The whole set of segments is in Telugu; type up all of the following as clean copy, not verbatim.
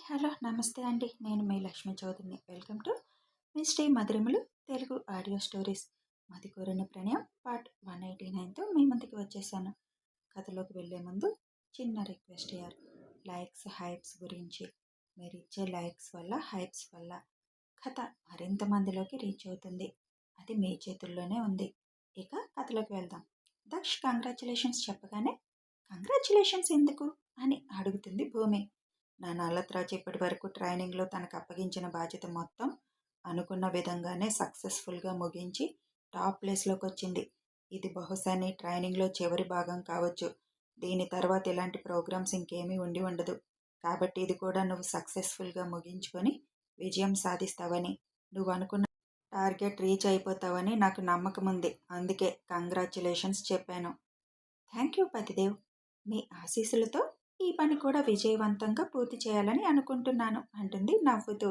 హలో నమస్తే అండి. నేను మీ లక్ష్మీ చౌదరిని. వెల్కమ్ టు మీ శ్రీ మధురిమలు తెలుగు ఆడియో స్టోరీస్. మది కోరిన ప్రణయం పార్ట్ 189తో మీ ముందుకు వచ్చేసాను. కథలోకి వెళ్ళే ముందు చిన్న రిక్వెస్ట్ యార్, లైక్స్ హైప్స్ గురించి. మీరు ఇచ్చే లైక్స్ వల్ల హైప్స్ వల్ల కథ మరింత మందిలోకి రీచ్ అవుతుంది. అది మీ చేతుల్లోనే ఉంది. ఇక కథలోకి వెళ్దాం. దక్ష్ కంగ్రాచులేషన్స్ చెప్పగానే కంగ్రాచులేషన్స్ ఎందుకు అని అడుగుతుంది భూమి. నా నల్లత్రాజు ఇప్పటి వరకు ట్రైనింగ్లో తనకు అప్పగించిన బాధ్యత మొత్తం అనుకున్న విధంగానే సక్సెస్ఫుల్గా ముగించి టాప్ ప్లేస్లోకి వచ్చింది. ఇది బహుశా నీ ట్రైనింగ్లో చివరి భాగం కావచ్చు. దీని తర్వాత ఇలాంటి ప్రోగ్రామ్స్ ఇంకేమీ ఉండి ఉండదు. కాబట్టి ఇది కూడా నువ్వు సక్సెస్ఫుల్గా ముగించుకొని విజయం సాధిస్తావని, నువ్వు అనుకున్న టార్గెట్ రీచ్ అయిపోతావని నాకు నమ్మకం ఉంది. అందుకే కంగ్రాచులేషన్స్ చెప్పాను. Thank you పతిదేవ్. మీ ఆశీస్సులతో ఈ పని కూడా విజయవంతంగా పూర్తి చేయాలని అనుకుంటున్నాను అంటుంది నవ్వుతూ.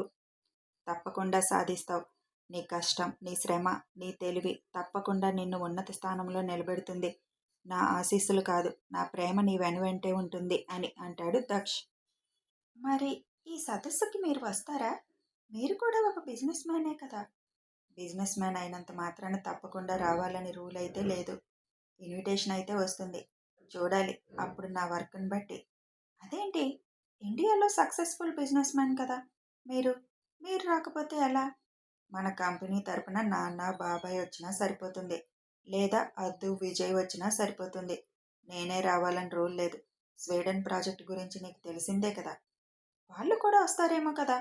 తప్పకుండా సాధిస్తావు. నీ కష్టం, నీ శ్రమ, నీ తెలివి తప్పకుండా నిన్ను ఉన్నత స్థానంలో నిలబెడుతుంది. నా ఆశీస్సులు కాదు, నా ప్రేమ నీ వెనువెంటే ఉంటుంది అని అంటాడు దక్ష్. మరి ఈ సదస్సుకి మీరు వస్తారా? మీరు కూడా ఒక బిజినెస్ మ్యానే కదా. బిజినెస్ మ్యాన్ అయినంత మాత్రాన తప్పకుండా రావాలని రూల్ అయితే లేదు. ఇన్విటేషన్ అయితే వస్తుంది. చూడాలి అప్పుడు నా వర్క్ని బట్టి. అదేంటి, ఇండియాలో సక్సెస్ఫుల్ బిజినెస్ మ్యాన్ కదా మీరు మీరు రాకపోతే ఎలా? మన కంపెనీ తరపున నాన్న బాబాయ్ వచ్చినా సరిపోతుంది, లేదా అద్దు విజయ్ వచ్చినా సరిపోతుంది. నేనే రావాలని రూల్ లేదు. స్వీడన్ ప్రాజెక్ట్ గురించి నీకు తెలిసిందే కదా. వాళ్ళు కూడా వస్తారేమో కదా.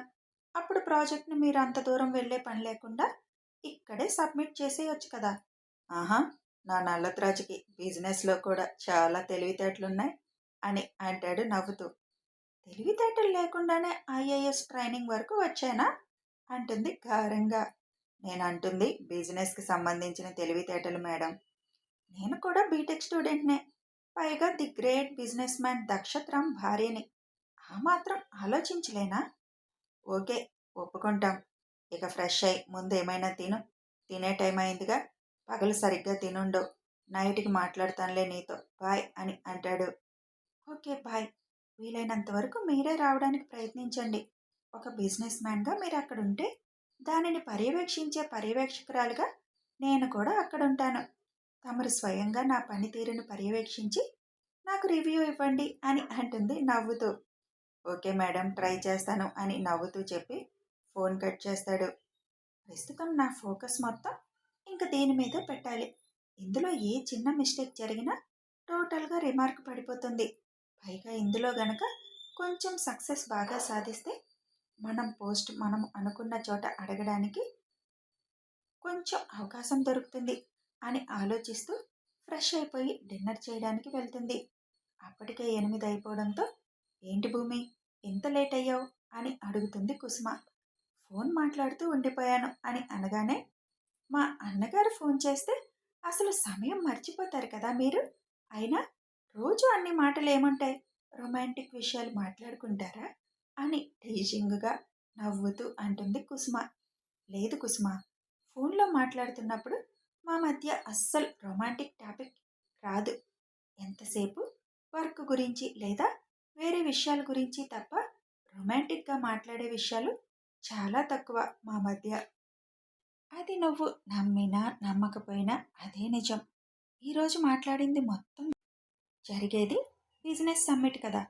అప్పుడు ప్రాజెక్ట్ని మీరు అంత దూరం వెళ్ళే పని లేకుండా ఇక్కడే సబ్మిట్ చేసేయచ్చు కదా. ఆహా, నా నల్లత్రాజుకి బిజినెస్లో కూడా చాలా తెలివితేటలున్నాయి అని అంటాడు నవ్వుతూ. తెలివితేటలు లేకుండానే ఐఏఎస్ ట్రైనింగ్ వరకు వచ్చానా అంటుంది గారంగా. నేను అంటుంది బిజినెస్కి సంబంధించిన తెలివితేటలు మేడం. నేను కూడా బీటెక్ స్టూడెంట్నే. పైగా ది గ్రేట్ బిజినెస్ మ్యాన్ దక్షత్రామ్ భార్యని. ఆ మాత్రం ఆలోచించలేనా? ఓకే, ఒప్పుకుంటాం. ఇక ఫ్రెష్ అయ్యి ముందు ఏమైనా తిను. తినే టైం అయిందిగా. పగలు సరిగ్గా తినుండవు. నైట్కి మాట్లాడతానులే నీతో, బాయ్ అని అంటాడు. Okay bye. వీలైనంత వరకు మీరే రావడానికి ప్రయత్నించండి. ఒక బిజినెస్ మ్యాన్గా మీరు అక్కడ ఉంటే దానిని పర్యవేక్షించే పర్యవేక్షకురాలుగా నేను కూడా అక్కడ ఉంటాను. తమరు స్వయంగా నా పనితీరును పర్యవేక్షించి నాకు రివ్యూ ఇవ్వండి అని అంటుంది నవ్వుతూ. ఓకే మేడం, ట్రై చేస్తాను అని నవ్వుతూ చెప్పి ఫోన్ కట్ చేస్తాడు. ప్రస్తుతం నా ఫోకస్ మొత్తం ఇంకా దీని మీదే పెట్టాలి. ఇందులో ఏ చిన్న మిస్టేక్ జరిగినా టోటల్గా రిమార్క్ పడిపోతుంది. పైగా ఇందులో గనక కొంచెం సక్సెస్ బాగా సాధిస్తే మనం అనుకున్న చోట అడగడానికి కొంచెం అవకాశం దొరుకుతుంది అని ఆలోచిస్తూ ఫ్రెష్ అయిపోయి డిన్నర్ చేయడానికి వెళ్తుంది. అప్పటికే 8 అయిపోవడంతో ఏంటి భూమి ఇంత లేట్ అయ్యావు అని అడుగుతుంది కుసుమ. ఫోన్ మాట్లాడుతూ ఉండిపోయాను అని అనగానే, మా అన్నగారు ఫోన్ చేస్తే అసలు సమయం మర్చిపోతారు కదా మీరు. అయినా రోజు అన్ని మాటలు ఏముంటాయి, రొమాంటిక్ విషయాలు మాట్లాడుకుంటారా అని టీజింగ్గా నవ్వుతూ అంటుంది కుసుమ. లేదు కుసుమ, ఫోన్లో మాట్లాడుతున్నప్పుడు మా మధ్య అస్సలు రొమాంటిక్ టాపిక్ రాదు. ఎంతసేపు వర్క్ గురించి లేదా వేరే విషయాల గురించి తప్ప రొమాంటిక్గా మాట్లాడే విషయాలు చాలా తక్కువ మా మధ్య. అది నువ్వు నమ్మినా నమ్మకపోయినా అదే నిజం. ఈరోజు మాట్లాడింది మొత్తం జరిగేది బిజినెస్ సమ్మిట్ కదా.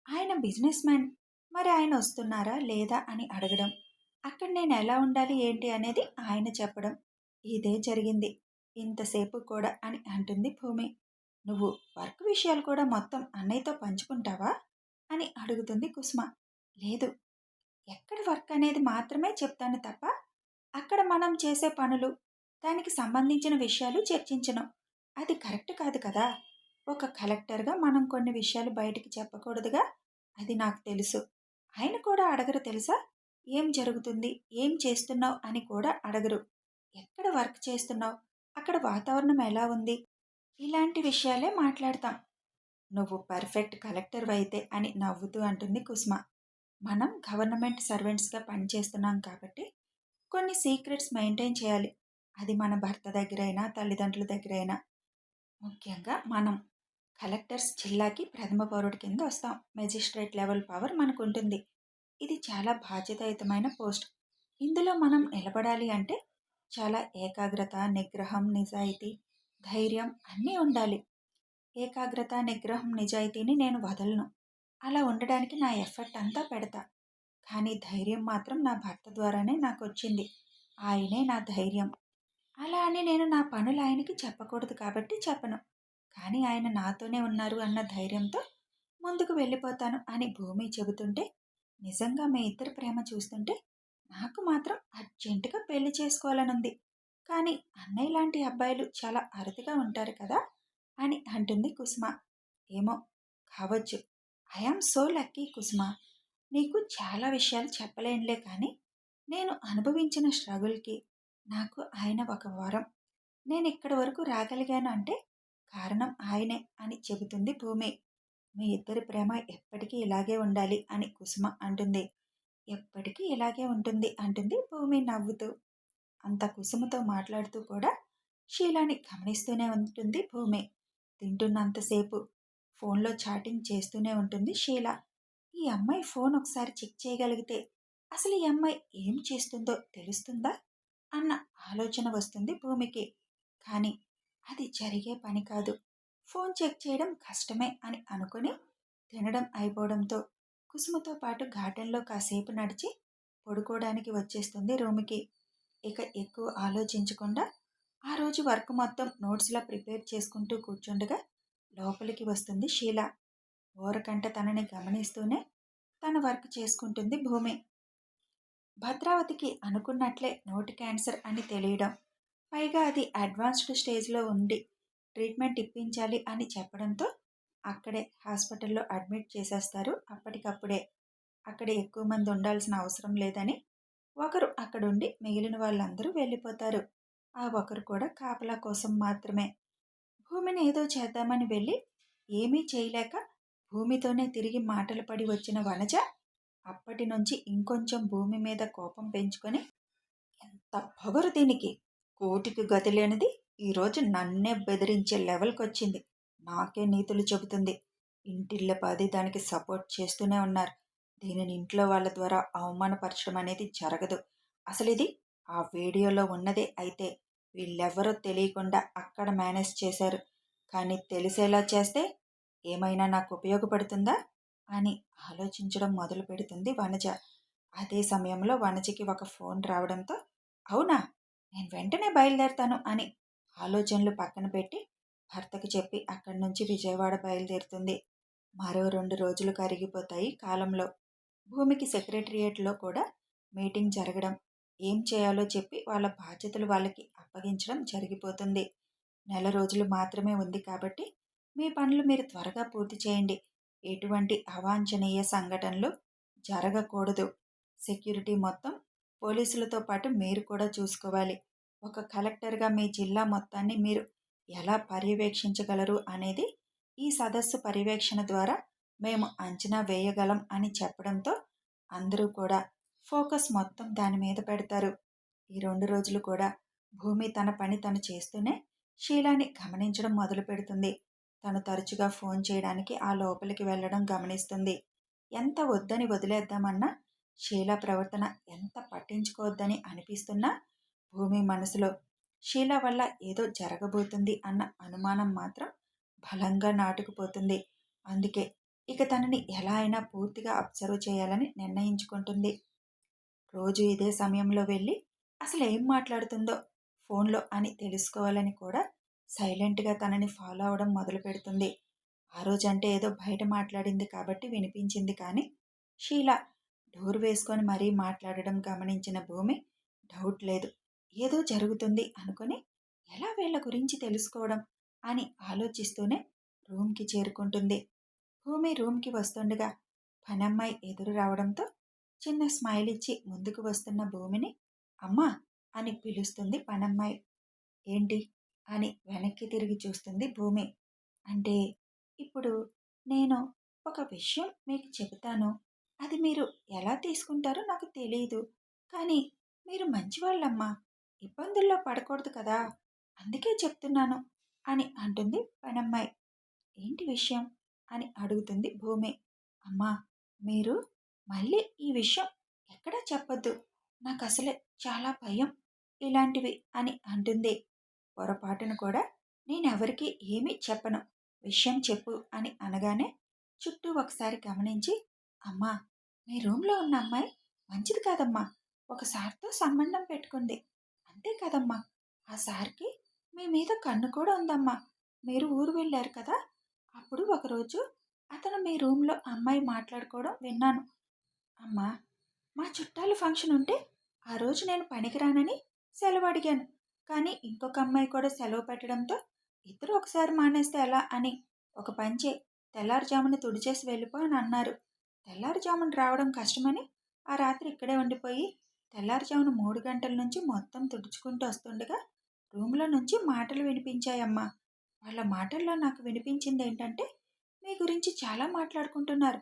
ఆయన బిజినెస్ మ్యాన్. మరి ఆయన వస్తున్నారా లేదా అని అడగడం, అక్కడ నేను ఎలా ఉండాలి ఏంటి అనేది ఆయన చెప్పడం, ఇదే జరిగింది ఇంతసేపు కూడా అని అంటుంది భూమి. నువ్వు వర్క్ విషయాలు కూడా మొత్తం అన్నయ్యతో పంచుకుంటావా అని అడుగుతుంది కుసుమ. లేదు, ఎక్కడ వర్క్ అనేది మాత్రమే చెప్తాను తప్ప అక్కడ మనం చేసే పనులు, దానికి సంబంధించిన విషయాలు చర్చించను. అది కరెక్ట్ కాదు కదా. ఒక కలెక్టర్గా మనం కొన్ని విషయాలు బయటికి చెప్పకూడదుగా. అది నాకు తెలుసు. ఆయన కూడా అడగరు తెలుసా. ఏం జరుగుతుంది, ఏం చేస్తున్నావు అని కూడా అడగరు. ఎక్కడ వర్క్ చేస్తున్నావు, అక్కడ వాతావరణం ఎలా ఉంది, ఇలాంటి విషయాలే మాట్లాడతాం. నువ్వు పర్ఫెక్ట్ కలెక్టర్ అయితే అని నవ్వుతూ అంటుంది కుసుమ. మనం గవర్నమెంట్ సర్వెంట్స్గా పనిచేస్తున్నాం కాబట్టి కొన్ని సీక్రెట్స్ మెయింటైన్ చేయాలి. అది మన భర్త దగ్గరైనా తల్లిదండ్రుల దగ్గరైనా. ముఖ్యంగా మనం కలెక్టర్స్ జిల్లాకి ప్రథమ పౌరుడి కింద వస్తాం. మెజిస్ట్రేట్ లెవెల్ పవర్ మనకు ఉంటుంది. ఇది చాలా బాధ్యతాయుతమైన పోస్ట్. ఇందులో మనం నిలబడాలి అంటే చాలా ఏకాగ్రత, నిగ్రహం, నిజాయితీ, ధైర్యం అన్నీ ఉండాలి. ఏకాగ్రత, నిగ్రహం, నిజాయితీని నేను వదలను. అలా ఉండడానికి నా ఎఫర్ట్ అంతా పెడతా. కానీ ధైర్యం మాత్రం నా భర్త ద్వారానే నాకొచ్చింది. ఆయనే నా ధైర్యం. అలా అని నేను నా పనులు ఆయనకి చెప్పకూడదు కాబట్టి చెప్పను. కానీ ఆయన నాతోనే ఉన్నారు అన్న ధైర్యంతో ముందుకు వెళ్ళిపోతాను అని భూమి చెబుతుంటే, నిజంగా మీ ఇద్దరి ప్రేమ చూస్తుంటే నాకు మాత్రం అర్జెంటుగా పెళ్లి చేసుకోవాలనుంది. కానీ అన్నయ్య లాంటి అబ్బాయిలు చాలా అరుదుగా ఉంటారు కదా అని అంటుంది కుసుమ. ఏమో కావచ్చు. ఐ యామ్ సో లక్కీ కుసుమ. నీకు చాలా విషయాలు చెప్పలేనులే కానీ నేను అనుభవించిన స్ట్రగుల్కి నాకు ఆయన ఒక వరం. నేను ఇక్కడి వరకు రాగలిగాను అంటే కారణం ఆయనే అని చెబుతుంది భూమి. మీ ఇద్దరి ప్రేమ ఎప్పటికీ ఇలాగే ఉండాలి అని కుసుమ అంటుంది. ఎప్పటికీ ఇలాగే ఉంటుంది అంటుంది భూమి నవ్వుతూ. అంత కుసుమతో మాట్లాడుతూ కూడా షీలాని గమనిస్తూనే ఉంటుంది భూమి. తింటున్నంతసేపు ఫోన్లో చాటింగ్ చేస్తూనే ఉంటుంది షీల. ఈ అమ్మాయి ఫోన్ ఒకసారి చెక్ చేయగలిగితే అసలు ఈ అమ్మాయి ఏం చేస్తుందో తెలుస్తుందా అన్న ఆలోచన వస్తుంది భూమికి. కానీ అది జరిగే పని కాదు. ఫోన్ చెక్ చేయడం కష్టమే అని అనుకుని తినడం అయిపోవడంతో కుసుమతో పాటు గార్డెన్లో కాసేపు నడిచి పడుకోవడానికి వచ్చేస్తుంది రూమ్కి. ఇక ఎక్కువ ఆలోచించకుండా ఆ రోజు వర్క్ మొత్తం నోట్స్లా ప్రిపేర్ చేసుకుంటూ కూర్చుండగా లోపలికి వస్తుంది షీల. ఓరకంట తనని గమనిస్తూనే తన వర్క్ చేసుకుంటుంది భూమి. భద్రావతికి అనుకున్నట్లే నోటి క్యాన్సర్ అని తెలియడం, పైగా అది అడ్వాన్స్డ్ స్టేజ్లో ఉండి ట్రీట్మెంట్ ఇప్పించాలి అని చెప్పడంతో అక్కడే హాస్పిటల్లో అడ్మిట్ చేసేస్తారు అప్పటికప్పుడే. అక్కడ ఎక్కువ మంది ఉండాల్సిన అవసరం లేదని ఒకరు అక్కడుండి మిగిలిన వాళ్ళందరూ వెళ్ళిపోతారు. ఆ ఒకరు కూడా కాపలా కోసం మాత్రమే. భూమిని ఏదో చేద్దామని వెళ్ళి ఏమీ చేయలేక భూమితోనే తిరిగి మాటలు పడి వచ్చిన వనజ అప్పటి నుంచి ఇంకొంచెం భూమి మీద కోపం పెంచుకొని, ఎంత పొగరు దీనికి! కోటికి గతి లేనిది ఈరోజు నన్నే బెదిరించే లెవెల్కి వచ్చింది. నాకే నీతులు చెబుతుంది. ఇంటిల్లపాది దానికి సపోర్ట్ చేస్తూనే ఉన్నారు. దీనిని ఇంట్లో వాళ్ళ ద్వారా అవమానపరచడం అనేది జరగదు. అసలు ఇది ఆ వీడియోలో ఉన్నదే అయితే వీళ్ళెవ్వరో తెలియకుండా అక్కడ మేనేజ్ చేశారు. కానీ తెలిసేలా చేస్తే ఏమైనా నాకు ఉపయోగపడుతుందా అని ఆలోచించడం మొదలు పెడుతుంది వనజ. అదే సమయంలో వనజకి ఒక ఫోన్ రావడంతో, అవునా, నేను వెంటనే బయలుదేరతాను అని ఆలోచనలు పక్కన పెట్టి భర్తకు చెప్పి అక్కడి నుంచి విజయవాడ బయలుదేరుతుంది. మరో 2 రోజులు కరిగిపోతాయి కాలంలో. భూమికి సెక్రటరియేట్లో కూడా మీటింగ్ జరగడం, ఏం చేయాలో చెప్పి వాళ్ళ బాధ్యతలు వాళ్ళకి అప్పగించడం జరిగిపోతుంది. నెల రోజులు మాత్రమే ఉంది కాబట్టి మీ పనులు మీరు త్వరగా పూర్తి చేయండి. ఎటువంటి అవాంఛనీయ సంఘటనలు జరగకూడదు. సెక్యూరిటీ మొత్తం పోలీసులతో పాటు మీరు కూడా చూసుకోవాలి. ఒక కలెక్టర్గా మీ జిల్లా మొత్తాన్ని మీరు ఎలా పర్యవేక్షించగలరు అనేది ఈ సదస్సు పర్యవేక్షణ ద్వారా మేము అంచనా వేయగలం అని చెప్పడంతో అందరూ కూడా ఫోకస్ మొత్తం దాని మీద పెడతారు. ఈ 2 రోజులు కూడా భూమి తన పని తను చేస్తూనే షీలాని గమనించడం మొదలు పెడుతుంది. తను తరచుగా ఫోన్ చేయడానికి ఆ లోపలికి వెళ్ళడం గమనిస్తుంది. ఎంత వద్దని వదిలేద్దామన్నా షీలా ప్రవర్తన ఎంత పట్టించుకోవద్దని అనిపిస్తున్నా భూమి మనసులో షీలా వల్ల ఏదో జరగబోతుంది అన్న అనుమానం మాత్రం బలంగా నాటుకుపోతుంది. అందుకే ఇక తనని ఎలా అయినా పూర్తిగా అబ్జర్వ్ చేయాలని నిర్ణయించుకుంటుంది. రోజు ఇదే సమయంలో వెళ్ళి అసలు ఏం మాట్లాడుతుందో ఫోన్లో అని తెలుసుకోవాలని కూడా సైలెంట్గా తనని ఫాలో అవడం మొదలు పెడుతుంది. ఆ రోజంటే ఏదో బయట మాట్లాడింది కాబట్టి వినిపించింది కానీ షీలా డోర్ వేసుకొని మరీ మాట్లాడడం గమనించిన భూమి డౌట్ లేదు, ఏదో జరుగుతుంది అనుకుని ఎలా వీళ్ళ గురించి తెలుసుకోవడం అని ఆలోచిస్తూనే రూమ్కి చేరుకుంటుంది. భూమి రూమ్కి వస్తుండగా పనమ్మాయి ఎదురు రావడంతో చిన్న స్మైల్ ఇచ్చి ముందుకు వస్తున్న భూమిని అమ్మా అని పిలుస్తుంది పనమ్మాయి. ఏంటి అని వెనక్కి తిరిగి చూస్తుంది భూమి. అంటే ఇప్పుడు నేను ఒక విషయం మీకు చెబుతాను. అది మీరు ఎలా తీసుకుంటారో నాకు తెలియదు. కానీ మీరు మంచివాళ్ళమ్మా. ఇబ్బందుల్లో పడకూడదు కదా. అందుకే చెప్తున్నాను అని అంటుంది పనమ్మాయి. ఏంటి విషయం అని అడుగుతుంది భూమి. అమ్మా, మీరు మళ్ళీ ఈ విషయం ఎక్కడా చెప్పొద్దు. నాకసలే చాలా భయం ఇలాంటివి అని అంటుంది. పొరపాటున కూడా నేనెవరికీ ఏమీ చెప్పను. విషయం చెప్పు అని అనగానే చుట్టూ ఒకసారి గమనించి, అమ్మా, మీ రూమ్‌లో ఉన్న అమ్మాయి మంచిది కాదమ్మా. ఒక సార్‌తో సంబంధం పెట్టుకుంది. అంతే కదమ్మా! ఆ సార్‌కి మీ మీద కన్ను కూడా ఉందమ్మా. మీరు ఊరు వెళ్లారు కదా! అప్పుడు ఒకరోజు అతను మీ రూమ్‌లో అమ్మాయి మాట్లాడుకోవడం విన్నాను. అమ్మా, మా చుట్టాల ఫంక్షన్ ఉంటే ఆ రోజు నేను పనికిరానని సెలవు అడిగాను. కానీ ఇంకొక అమ్మాయి కూడా సెలవు పెట్టడంతో ఇద్దరు ఒకసారి మానేస్తే ఎలా అని ఒక పని చేయి, తెల్లారుజామున తుడిచేసి వెళ్ళిపో అని అన్నారు. తెల్లారుజామున రావడం కష్టమని ఆ రాత్రి ఇక్కడే ఉండిపోయి తెల్లారుజామున 3 గంటల నుంచి మొత్తం తుడుచుకుంటూ వస్తుండగా రూమ్లో నుంచి మాటలు వినిపించాయమ్మా. వాళ్ళ మాటల్లో నాకు వినిపించింది ఏంటంటే, మీ గురించి చాలా మాట్లాడుకుంటున్నారు.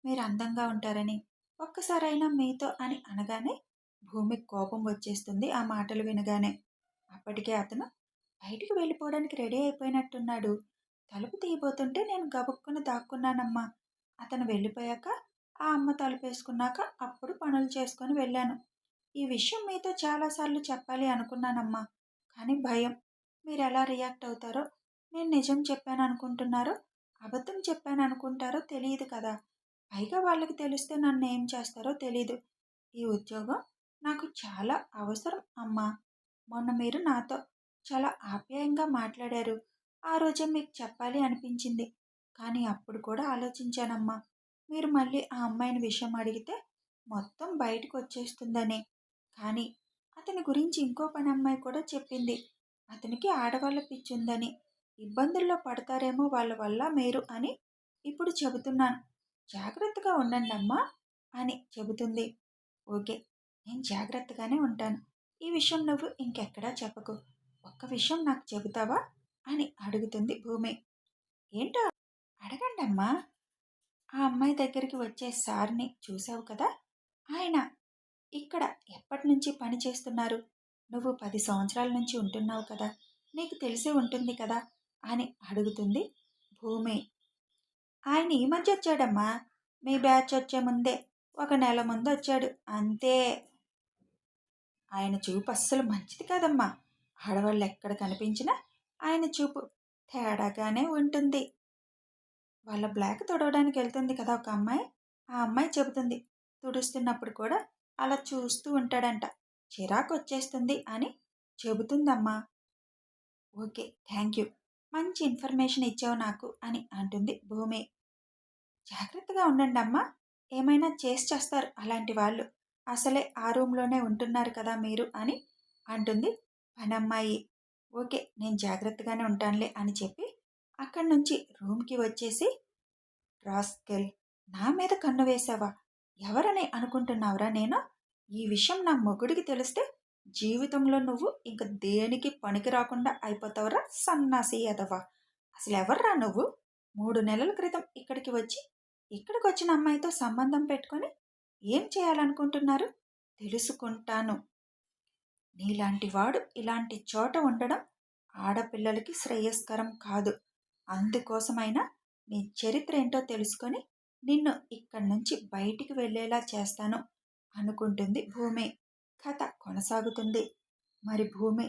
మీరు అందంగా ఉంటారని, ఒక్కసారైనా మీతో అని అనగానే భూమికి కోపం వచ్చేస్తుంది ఆ మాటలు వినగానే. అప్పటికే అతను బయటికి వెళ్ళిపోవడానికి రెడీ అయిపోయినట్టున్నాడు. తలుపు తీయబోతుంటే నేను గబుక్కున దాక్కున్నానమ్మా. అతను వెళ్ళిపోయాక ఆ అమ్మ తలుపేసుకున్నాక అప్పుడు పనులు చేసుకొని వెళ్ళాను. ఈ విషయం మీతో చాలాసార్లు చెప్పాలి అనుకున్నానమ్మా. కానీ భయం. మీరెలా రియాక్ట్ అవుతారో, నేను నిజం చెప్పాననుకుంటున్నారో, అబద్ధం చెప్పాననుకుంటారో తెలియదు కదా! పైగా వాళ్ళకి తెలిస్తే నన్నేం చేస్తారో తెలీదు. ఈ ఉద్యోగం నాకు చాలా అవసరం అమ్మా. మొన్న మీరు నాతో చాలా ఆప్యాయంగా మాట్లాడారు. ఆ రోజే మీకు చెప్పాలి అనిపించింది. కానీ అప్పుడు కూడా ఆలోచించానమ్మా. మీరు మళ్ళీ ఆ అమ్మాయిని విషయం అడిగితే మొత్తం బయటకొచ్చేస్తుందని. కానీ అతని గురించి ఇంకో పనమ్మాయి కూడా చెప్పింది. అతనికి ఆడవాళ్ళ పిచ్చుందని. ఇబ్బందుల్లో పడతారేమో వాళ్ళ వల్ల మీరు అని ఇప్పుడు చెబుతున్నాను. జాగ్రత్తగా ఉండండమ్మా అని చెబుతుంది. ఓకే, నేను జాగ్రత్తగానే ఉంటాను. ఈ విషయం నువ్వు ఇంకెక్కడా చెప్పకు. ఒక్క విషయం నాకు చెబుతావా అని అడుగుతుంది భూమి. ఏంటో అడగండమ్మా. ఆ అమ్మాయి దగ్గరికి వచ్చే సార్‌ని చూసావు కదా! ఆయన ఇక్కడ ఎప్పటినుంచి పని చేస్తున్నారు? నువ్వు 10 సంవత్సరాల నుంచి ఉంటున్నావు కదా! నీకు తెలిసే ఉంటుంది కదా! అని అడుగుతుంది భూమి. ఆయన ఈ మధ్య వచ్చాడమ్మా. మీ బ్యాచ్ వచ్చే ముందే. ఒక నెల ముందొచ్చాడు అంతే. ఆయన చూపు అస్సలు మంచిది కాదమ్మా. ఆడవాళ్ళు ఎక్కడ కనిపించినా ఆయన చూపు తేడాగానే ఉంటుంది. వాళ్ళ బ్లాక్ తుడవడానికి వెళ్తుంది కదా ఒక అమ్మాయి. ఆ అమ్మాయి చెబుతుంది. తుడుస్తున్నప్పుడు కూడా అలా చూస్తూ ఉంటాడంట. చిరాకొచ్చేస్తుంది అని చెబుతుందమ్మా. Okay, thank you. మంచి ఇన్ఫర్మేషన్ ఇచ్చావు నాకు అని అంటుంది భూమి. జాగ్రత్తగా ఉండండమ్మా. ఏమైనా చేసి చేస్తారు అలాంటి వాళ్ళు. అసలే ఆ రూమ్‌లోనే ఉంటున్నారు కదా మీరు అని అంటుంది పనమ్మాయి. ఓకే, నేను జాగ్రత్తగానే ఉంటానులే అని చెప్పి అక్కడి నుంచి రూమ్‌కి వచ్చేసి, రాస్కెల్, నా మీద కన్ను వేశావా? ఎవరని అనుకుంటున్నావురా నేను? ఈ విషయం నా మొగుడికి తెలిస్తే జీవితంలో నువ్వు ఇంక దేనికి పనికి రాకుండా అయిపోతావురా సన్నాసి ఎదవ. అసలెవర్రా నువ్వు? 3 నెలల క్రితం ఇక్కడికొచ్చిన అమ్మాయితో సంబంధం పెట్టుకొని ఏం చేయాలనుకుంటున్నారు? తెలుసుకుంటాను. నీలాంటి వాడు ఇలాంటి చోట ఉండడం ఆడపిల్లలకి శ్రేయస్కరం కాదు. అందుకోసమైనా నీ చరిత్ర ఏంటో తెలుసుకొని నిన్ను ఇక్కడి నుంచి బయటికి వెళ్ళేలా చేస్తాను అనుకుంటుంది భూమి. కథ కొనసాగుతుంది. మరి భూమి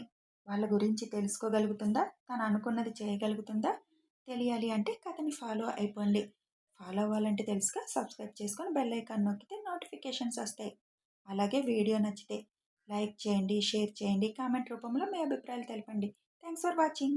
వాళ్ళ గురించి తెలుసుకోగలుగుతుందా? తను అనుకున్నది చేయగలుగుతుందా? తెలియాలి అంటే కథని ఫాలో అయిపోండి. ఫాలో అవ్వాలంటే తెలుసుగా, సబ్స్క్రైబ్ చేసుకొని బెల్ ఐకాన్ నొక్కితే నోటిఫికేషన్స్ వస్తాయి. అలాగే వీడియో నచ్చితే లైక్ చేయండి, షేర్ చేయండి, కామెంట్ రూపంలో మీ అభిప్రాయాలు తెలపండి. Thanks for watching.